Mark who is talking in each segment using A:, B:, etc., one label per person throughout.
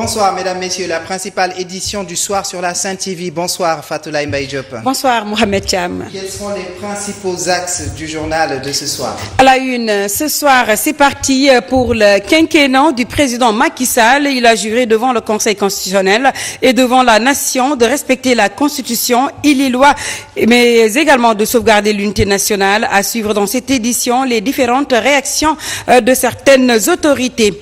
A: Bonsoir mesdames, messieurs, la principale édition du soir sur la Sen TV. Bonsoir Fatoulaye Mbaye Diop.
B: Bonsoir Mohamed Cham.
A: Quels sont les principaux axes du journal de ce soir?
B: À la une, ce soir, c'est parti pour le quinquennat du président Macky Sall. Il a juré devant le Conseil constitutionnel et devant la nation de respecter la Constitution et les lois, mais également de sauvegarder l'unité nationale. À suivre dans cette édition les différentes réactions de certaines autorités.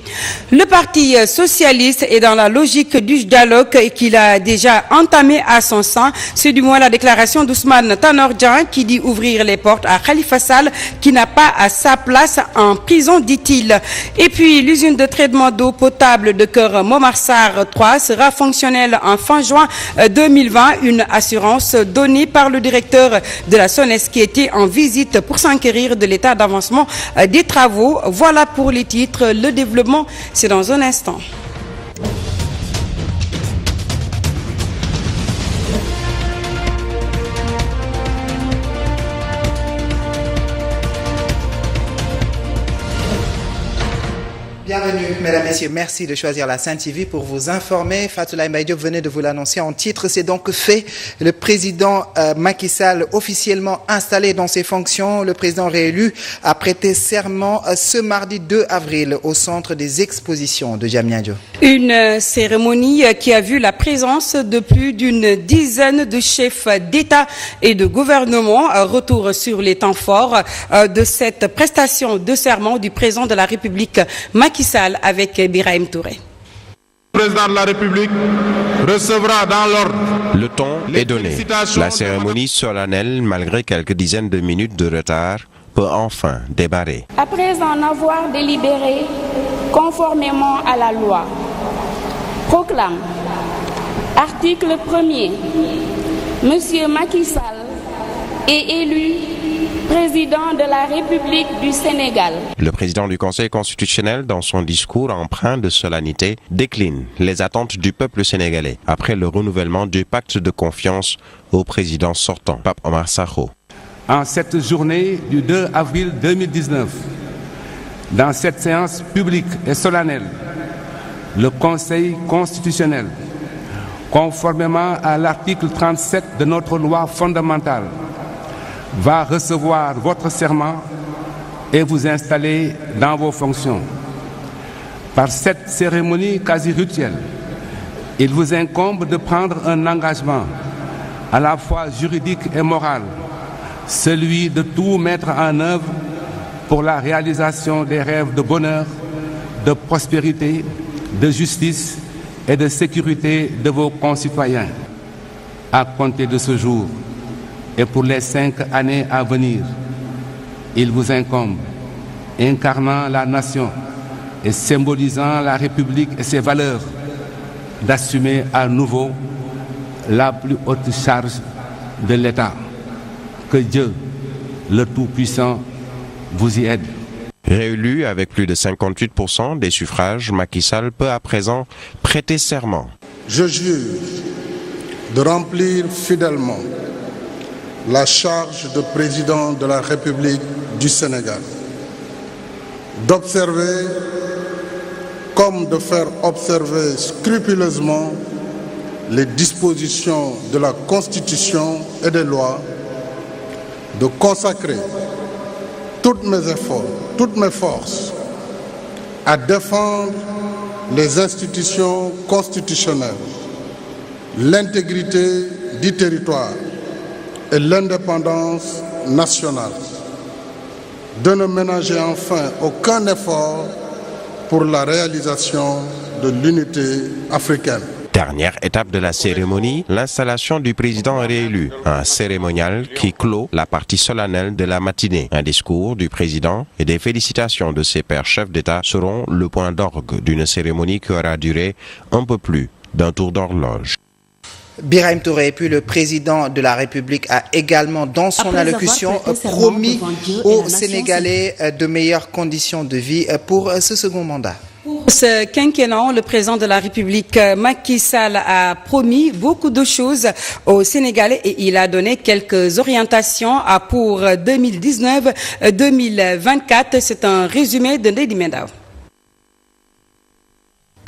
B: Le Parti socialiste est dans la logique du dialogue qu'il a déjà entamé à son sein. C'est du moins la déclaration d'Ousmane Tanor Dieng qui dit ouvrir les portes à Khalifa Sall qui n'a pas à sa place en prison, dit-il. Et puis l'usine de traitement d'eau potable de Keur Momar Sarr 3 sera fonctionnelle en fin juin 2020. Une assurance donnée par le directeur de la SONES qui était en visite pour s'enquérir de l'état d'avancement des travaux. Voilà pour les titres. Le développement, c'est dans un instant.
A: Bienvenue, mesdames, messieurs. Merci de choisir la Sen TV pour vous informer. Fatoulaye Mbaye Diop venait de vous l'annoncer en titre. C'est donc fait. Le président Macky Sall, officiellement installé dans ses fonctions, le président réélu, a prêté serment ce mardi 2 avril au centre des expositions de Diamniadio.
B: Une cérémonie qui a vu la présence de plus d'une dizaine de chefs d'État et de gouvernement. Retour sur les temps forts de cette prestation de serment du président de la République Macky Sall avec Birahim Touré.
C: Le président de la République recevra dans l'ordre.
D: Le ton est donné. La cérémonie solennelle, malgré quelques dizaines de minutes de retard, peut enfin démarrer.
E: Après en avoir délibéré conformément à la loi, proclame, article 1er, Monsieur Macky Sall est élu président de la République du Sénégal.
D: Le président du Conseil constitutionnel, dans son discours empreint de solennité, décline les attentes du peuple sénégalais après le renouvellement du pacte de confiance au président sortant, Pape Omar Sakho.
F: En cette journée du 2 avril 2019, dans cette séance publique et solennelle, le Conseil constitutionnel, conformément à l'article 37 de notre loi fondamentale, va recevoir votre serment et vous installer dans vos fonctions. Par cette cérémonie quasi rituelle, il vous incombe de prendre un engagement à la fois juridique et moral, celui de tout mettre en œuvre pour la réalisation des rêves de bonheur, de prospérité, de justice et de sécurité de vos concitoyens. À compter de ce jour, et pour les 5 années à venir, il vous incombe, incarnant la nation et symbolisant la République et ses valeurs, d'assumer à nouveau la plus haute charge de l'État. Que Dieu, le Tout-Puissant, vous y aide.
D: Réélu avec plus de 58% des suffrages, Macky Sall peut à présent prêter serment.
G: Je jure de remplir fidèlement la charge de président de la République du Sénégal, d'observer comme de faire observer scrupuleusement les dispositions de la Constitution et des lois, de consacrer tous mes efforts, toutes mes forces à défendre les institutions constitutionnelles, l'intégrité du territoire et l'indépendance nationale, de ne ménager enfin aucun effort pour la réalisation de l'unité africaine.
D: Dernière étape de la cérémonie, l'installation du président réélu, un cérémonial qui clôt la partie solennelle de la matinée. Un discours du président et des félicitations de ses pairs chefs d'État seront le point d'orgue d'une cérémonie qui aura duré un peu plus d'un tour d'horloge.
A: Birahim Touré, et puis le président de la République a également, dans son allocution, promis aux Sénégalais de meilleures conditions de vie pour ce second mandat.
B: Pour ce quinquennat, le président de la République, Macky Sall, a promis beaucoup de choses aux Sénégalais et il a donné quelques orientations pour 2019-2024. C'est un résumé de Ndedi Mendaw.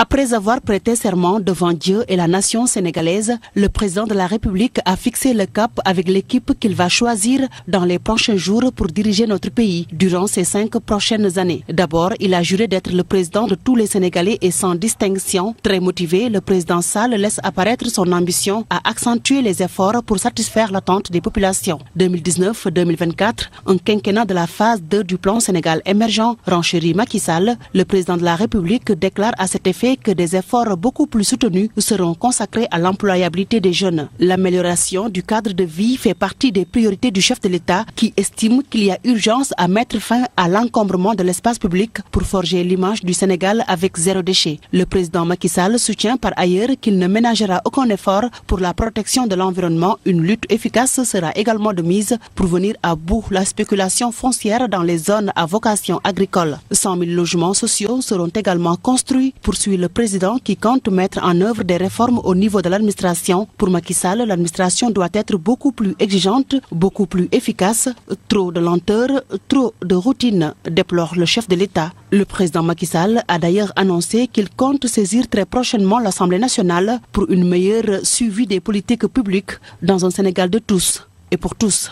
H: Après avoir prêté serment devant Dieu et la nation sénégalaise, le président de la République a fixé le cap avec l'équipe qu'il va choisir dans les prochains jours pour diriger notre pays durant ces 5 prochaines années. D'abord, il a juré d'être le président de tous les Sénégalais et sans distinction. Très motivé, le président Sall laisse apparaître son ambition à accentuer les efforts pour satisfaire l'attente des populations. 2019-2024, un quinquennat de la phase 2 du plan Sénégal émergent, renchérit Macky Sall. Le président de la République déclare à cet effet que des efforts beaucoup plus soutenus seront consacrés à l'employabilité des jeunes. L'amélioration du cadre de vie fait partie des priorités du chef de l'État qui estime qu'il y a urgence à mettre fin à l'encombrement de l'espace public pour forger l'image du Sénégal avec zéro déchet. Le président Macky Sall soutient par ailleurs qu'il ne ménagera aucun effort pour la protection de l'environnement. Une lutte efficace sera également de mise pour venir à bout la spéculation foncière dans les zones à vocation agricole. 100 000 logements sociaux seront également construits, poursuit le président qui compte mettre en œuvre des réformes au niveau de l'administration. Pour Macky Sall, l'administration doit être beaucoup plus exigeante, beaucoup plus efficace. Trop de lenteur, trop de routine, déplore le chef de l'État. Le président Macky Sall a d'ailleurs annoncé qu'il compte saisir très prochainement l'Assemblée nationale pour une meilleure suivi des politiques publiques dans un Sénégal de tous et pour tous.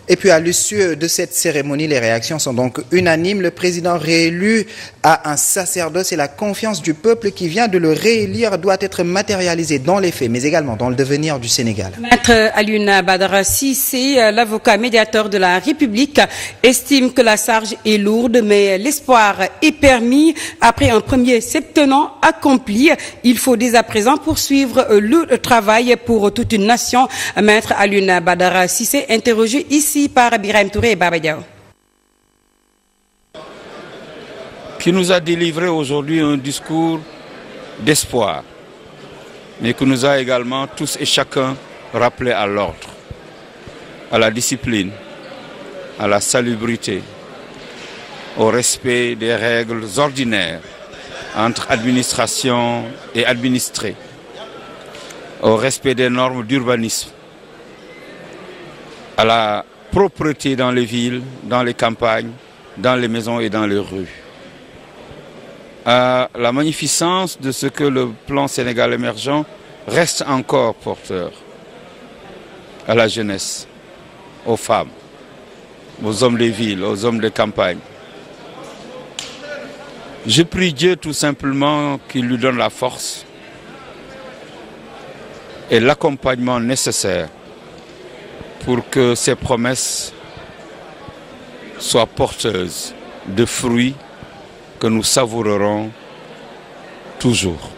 A: Et puis à l'issue de cette cérémonie, les réactions sont donc unanimes. Le président réélu a un sacerdoce et la confiance du peuple qui vient de le réélire doit être matérialisée dans les faits, mais également dans le devenir du Sénégal.
B: Maître Alioune Badara Cissé, l'avocat médiateur de la République, estime que la charge est lourde, mais l'espoir est permis. Après un premier septenant accompli, il faut dès à présent poursuivre le travail pour toute une nation. Maître Alioune Badara Cissé, interrogé ici par Birahim Touré et Baba Diaw.
I: Qui nous a délivré aujourd'hui un discours d'espoir, mais qui nous a également tous et chacun rappelé à l'ordre, à la discipline, à la salubrité, au respect des règles ordinaires entre administration et administrés, au respect des normes d'urbanisme, à la propreté dans les villes, dans les campagnes, dans les maisons et dans les rues, à la magnificence de ce que le plan Sénégal émergent reste encore porteur, à la jeunesse, aux femmes, aux hommes des villes, aux hommes des campagnes. Je prie Dieu tout simplement qu'il lui donne la force et l'accompagnement nécessaire pour que ces promesses soient porteuses de fruits que nous savourerons toujours.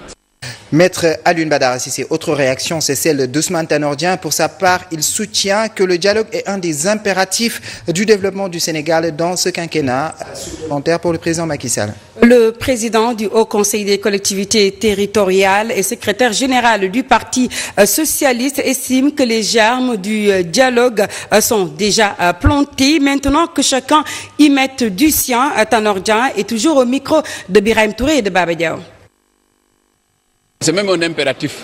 A: Maître Alioune Badara Cissé, autre réaction, c'est celle d'Ousmane Tanor Dieng. Pour sa part, il soutient que le dialogue est un des impératifs du développement du Sénégal dans ce quinquennat. Supplémentaire pour le président Macky Sall.
B: Le président du Haut Conseil des collectivités territoriales et secrétaire général du Parti socialiste estime que les germes du dialogue sont déjà plantés. Maintenant que chacun y mette du sien, Tanor Dieng est toujours au micro de Birahim Touré et de Baba Diaw.
J: C'est même un impératif.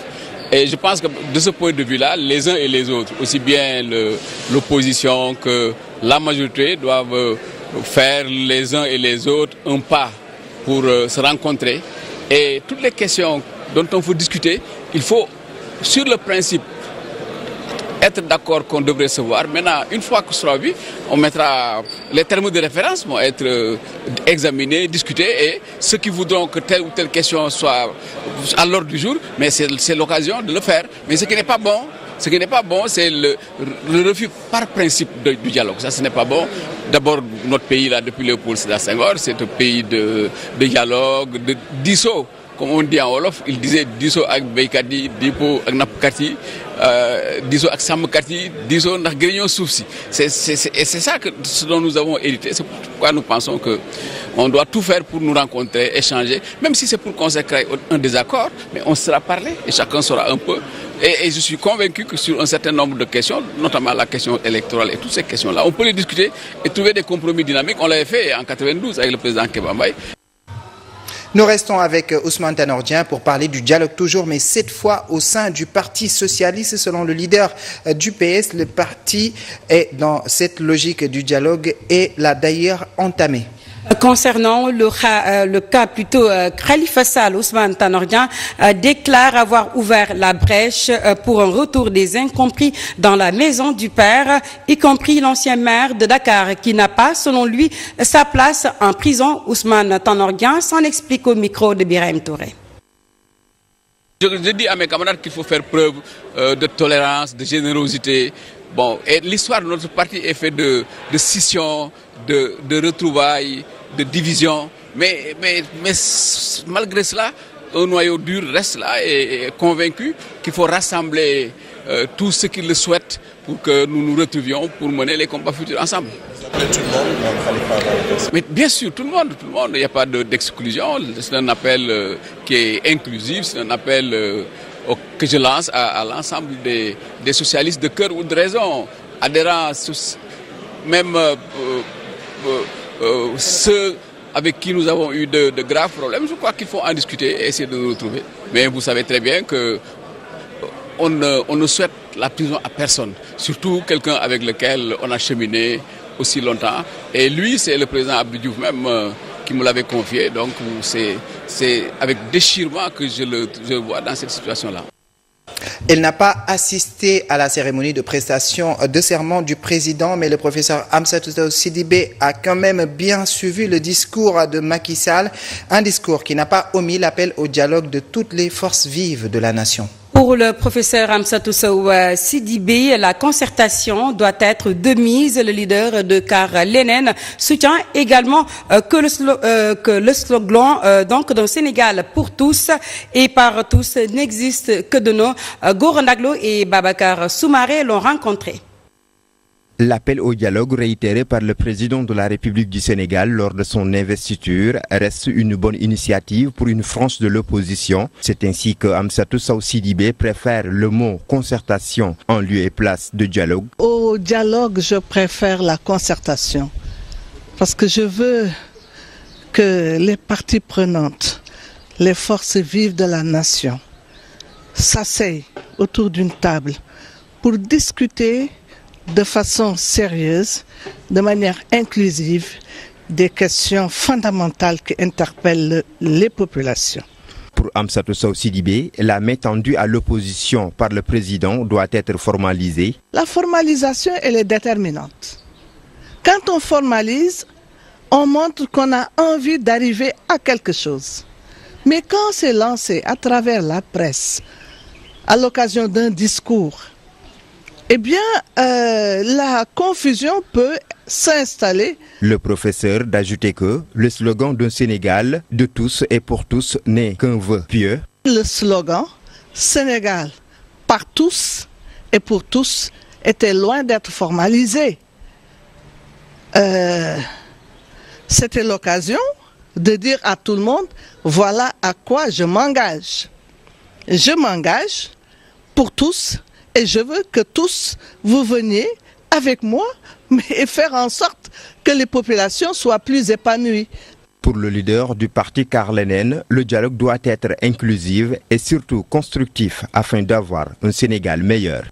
J: Et je pense que de ce point de vue-là, les uns et les autres, aussi bien l'opposition que la majorité, doivent faire les uns et les autres un pas pour se rencontrer. Et toutes les questions dont on faut discuter, il faut, sur le principe, être d'accord qu'on devrait se voir. Maintenant, une fois que ce sera vu, on mettra les termes de référence vont être examinés, discutés, et ceux qui voudront que telle ou telle question soit à l'ordre du jour, mais c'est l'occasion de le faire. Mais ce qui n'est pas bon, c'est le refus par principe du dialogue. Ça, ce n'est pas bon. D'abord, notre pays, là, depuis Léopold Sédar Senghor, c'est un pays de dialogue, de disso. Comme on dit en Wolof, il disait diso ak béykati, dipo ak napkati, diso ak samkati, diso nak grignon souci. Et c'est ça ce dont nous avons hérité. C'est pourquoi nous pensons qu'on doit tout faire pour nous rencontrer, échanger, même si c'est pour consacrer un désaccord, mais on sera parlé et chacun saura un peu. Et je suis convaincu que sur un certain nombre de questions, notamment la question électorale et toutes ces questions-là, on peut les discuter et trouver des compromis dynamiques. On l'avait fait en 92 avec le président Kéba Mbaye.
A: Nous restons avec Ousmane Tanor Dieng pour parler du dialogue toujours, mais cette fois au sein du Parti socialiste. Selon le leader du PS, le parti est dans cette logique du dialogue et l'a d'ailleurs entamé.
B: Concernant le cas plutôt Khalifa Sall, Ousmane Tanor Dieng déclare avoir ouvert la brèche pour un retour des incompris dans la maison du père, y compris l'ancien maire de Dakar qui n'a pas, selon lui, sa place en prison. Ousmane Tanor Dieng s'en explique au micro de Birahim Touré.
J: Je dis à mes camarades qu'il faut faire preuve de tolérance, de générosité. Bon, et l'histoire de notre parti est faite de scission, de retrouvailles, de division. Mais malgré cela, un noyau dur reste là et est convaincu qu'il faut rassembler tous ceux qui le souhaitent pour que nous nous retrouvions pour mener les combats futurs ensemble. Mais bien sûr, tout le monde, il n'y a pas d'exclusion. C'est un appel qui est inclusif, c'est un appel que je lance à l'ensemble des socialistes de cœur ou de raison, adhérents, même ceux avec qui nous avons eu de graves problèmes. Je crois qu'il faut en discuter et essayer de nous retrouver. Mais vous savez très bien que on ne souhaite la prison à personne, surtout quelqu'un avec lequel on a cheminé aussi longtemps. Et lui, c'est le président Abdou Diouf même qui me l'avait confié. Donc c'est avec déchirement que je le vois dans cette situation-là.
A: Elle n'a pas assisté à la cérémonie de prestation de serment du président, mais le professeur Amsatou Sow Sidibé a quand même bien suivi le discours de Macky Sall, un discours qui n'a pas omis l'appel au dialogue de toutes les forces vives de la nation.
B: Pour le professeur Amsatou Sow Sidibé, la concertation doit être de mise. Le leader de CAR Lénen soutient également que le slogan donc d'un Sénégal pour tous et par tous n'existe que de nos. Gora Ndaglo et Babacar Soumaré l'ont rencontré.
K: L'appel au dialogue réitéré par le président de la République du Sénégal lors de son investiture reste une bonne initiative pour une frange de l'opposition. C'est ainsi que Amsatou Sow Sidibé préfère le mot concertation en lieu et place de dialogue.
L: Au dialogue, je préfère la concertation parce que je veux que les parties prenantes, les forces vives de la nation s'asseyent autour d'une table pour discuter de façon sérieuse, de manière inclusive, des questions fondamentales qui interpellent les populations.
K: Pour Amsatou Sow Sidibé, la main tendue à l'opposition par le président doit être formalisée.
L: La formalisation, elle est déterminante. Quand on formalise, on montre qu'on a envie d'arriver à quelque chose. Mais quand c'est lancé à travers la presse, à l'occasion d'un discours, eh bien, la confusion peut s'installer.
K: Le professeur d'ajouter que le slogan d'un Sénégal de tous et pour tous n'est qu'un vœu pieux.
L: Le slogan Sénégal par tous et pour tous était loin d'être formalisé. C'était l'occasion de dire à tout le monde, voilà à quoi je m'engage. Je m'engage pour tous. Et je veux que tous, vous veniez avec moi et faire en sorte que les populations soient plus épanouies.
K: Pour le leader du parti CAR Lénen, le dialogue doit être inclusif et surtout constructif afin d'avoir un Sénégal meilleur.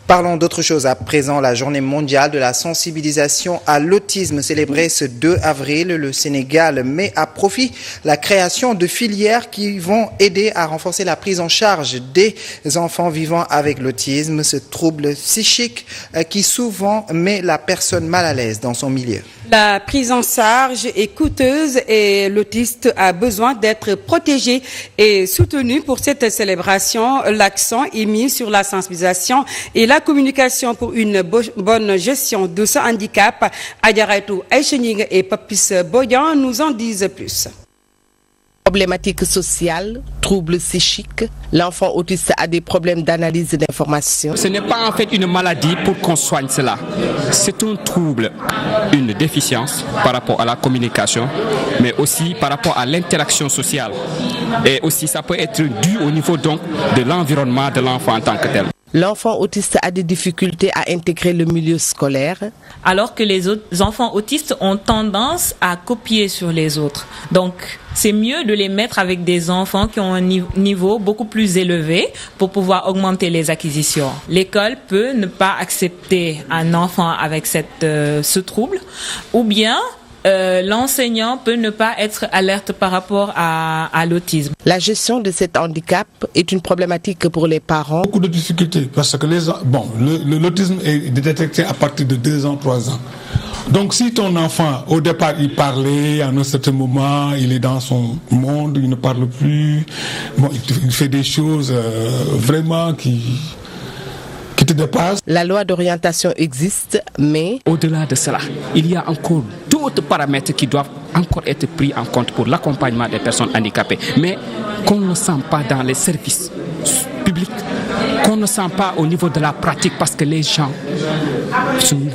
A: Parlons d'autre chose à présent. La journée mondiale de la sensibilisation à l'autisme célébrée ce 2 avril. Le Sénégal met à profit la création de filières qui vont aider à renforcer la prise en charge des enfants vivant avec l'autisme, ce trouble psychique qui souvent met la personne mal à l'aise dans son milieu.
B: La prise en charge est coûteuse et l'autiste a besoin d'être protégé et soutenu. Pour cette célébration, l'accent est mis sur la sensibilisation et la communication pour une bonne gestion de ce handicap. Adjaratou Aïchening et Papis Boyan nous en disent plus.
M: Problématiques sociales, troubles psychiques, l'enfant autiste a des problèmes d'analyse d'informations.
N: Ce n'est pas en fait une maladie pour qu'on soigne cela. C'est un trouble, une déficience par rapport à la communication, mais aussi par rapport à l'interaction sociale. Et aussi ça peut être dû au niveau donc de l'environnement de l'enfant en tant que tel.
M: L'enfant autiste a des difficultés à intégrer le milieu scolaire.
O: Alors que les autres enfants autistes ont tendance à copier sur les autres. Donc, c'est mieux de les mettre avec des enfants qui ont un niveau beaucoup plus élevé pour pouvoir augmenter les acquisitions. L'école peut ne pas accepter un enfant avec ce trouble, ou bien l'enseignant peut ne pas être alerte par rapport à l'autisme.
M: La gestion de cet handicap est une problématique pour les parents.
P: Beaucoup de difficultés parce que l'autisme est détecté à partir de 2 ans, 3 ans. Donc si ton enfant, au départ, il parlait, à un certain moment, il est dans son monde, il ne parle plus, il fait des choses vraiment qui te dépassent.
M: La loi d'orientation existe, mais...
N: Au-delà de cela, il y a encore d'autres paramètres qui doivent encore être pris en compte pour l'accompagnement des personnes handicapées, mais qu'on ne sent pas dans les services publics, qu'on ne sent pas au niveau de la pratique parce que les gens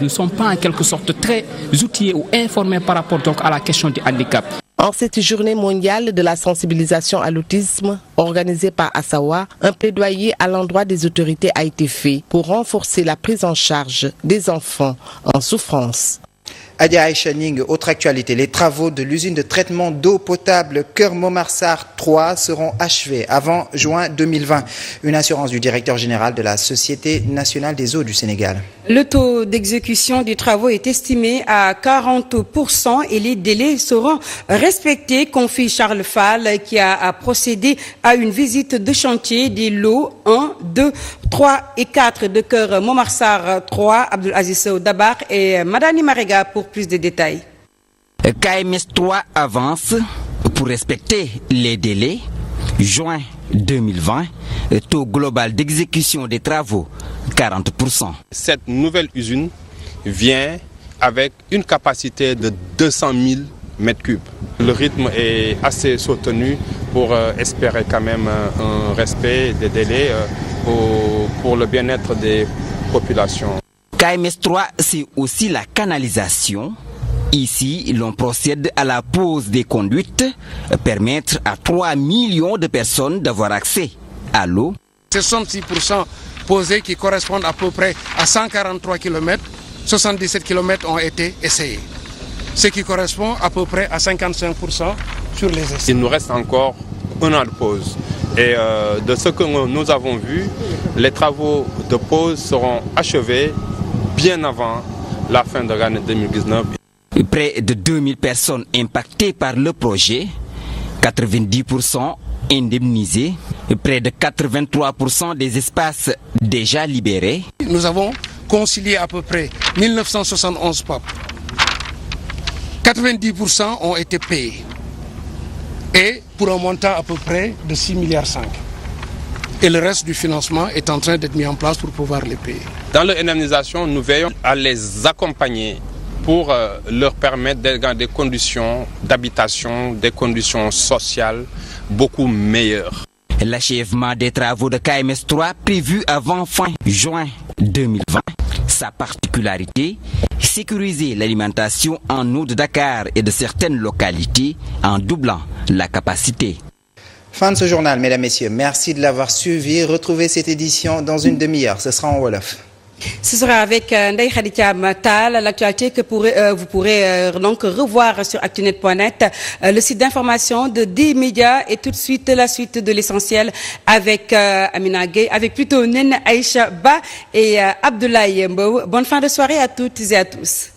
N: ne sont pas en quelque sorte très outillés ou informés par rapport donc à la question du handicap.
M: En cette journée mondiale de la sensibilisation à l'autisme, organisée par Assawa, un plaidoyer à l'endroit des autorités a été fait pour renforcer la prise en charge des enfants en souffrance.
A: Adia Aïcha Ning, autre actualité, les travaux de l'usine de traitement d'eau potable Kër Momar Sarr 3 seront achevés avant juin 2020. Une assurance du directeur général de la Société nationale des eaux du Sénégal.
B: Le taux d'exécution des travaux est estimé à 40% et les délais seront respectés, confie Charles Fall, qui a procédé à une visite de chantier des lots 1, 2, 3 et 4 de Kër Momar Sarr 3, Abdul Aziz Dabar et Madani Marega pour plus de détails.
Q: KMS 3 avance pour respecter les délais. Juin 2020, taux global d'exécution des travaux, 40%.
R: Cette nouvelle usine vient avec une capacité de 200 000 mètres cubes. Le rythme est assez soutenu pour espérer quand même un respect des délais pour le bien-être des populations.
Q: KMS 3, c'est aussi la canalisation. Ici, l'on procède à la pose des conduites, permettre à 3 millions de personnes d'avoir accès à l'eau.
S: 66% posés qui correspondent à peu près à 143 km, 77 km ont été essayés. Ce qui correspond à peu près à 55% sur les essais.
R: Il nous reste encore 1 an de pause. Et de ce que nous avons vu, les travaux de pause seront achevés bien avant la fin de l'année 2019.
Q: Près de 2000 personnes impactées par le projet, 90% indemnisées, près de 83% des espaces déjà libérés.
S: Nous avons concilié à peu près 1971 PAP. 90% ont été payés. Et pour un montant à peu près de 6,5 milliards. Et le reste du financement est en train d'être mis en place pour pouvoir les payer.
R: Dans l'indemnisation, nous veillons à les accompagner pour leur permettre d'être dans des conditions d'habitation, des conditions sociales beaucoup meilleures.
Q: L'achèvement des travaux de KMS 3 prévu avant fin juin 2020. Sa particularité, sécuriser l'alimentation en eau de Dakar et de certaines localités en doublant la capacité.
A: Fin de ce journal, mesdames, messieurs. Merci de l'avoir suivi. Retrouvez cette édition dans une demi-heure. Ce sera en Wolof.
B: Ce sera avec Ndeye Khadija Matal, l'actualité que vous pourrez donc revoir sur actunet.net, le site d'information de D-Média et tout de suite la suite de l'essentiel avec Amina Gueye, avec plutôt Nene Aïcha Ba et Abdoulaye Mbow. Bonne fin de soirée à toutes et à tous.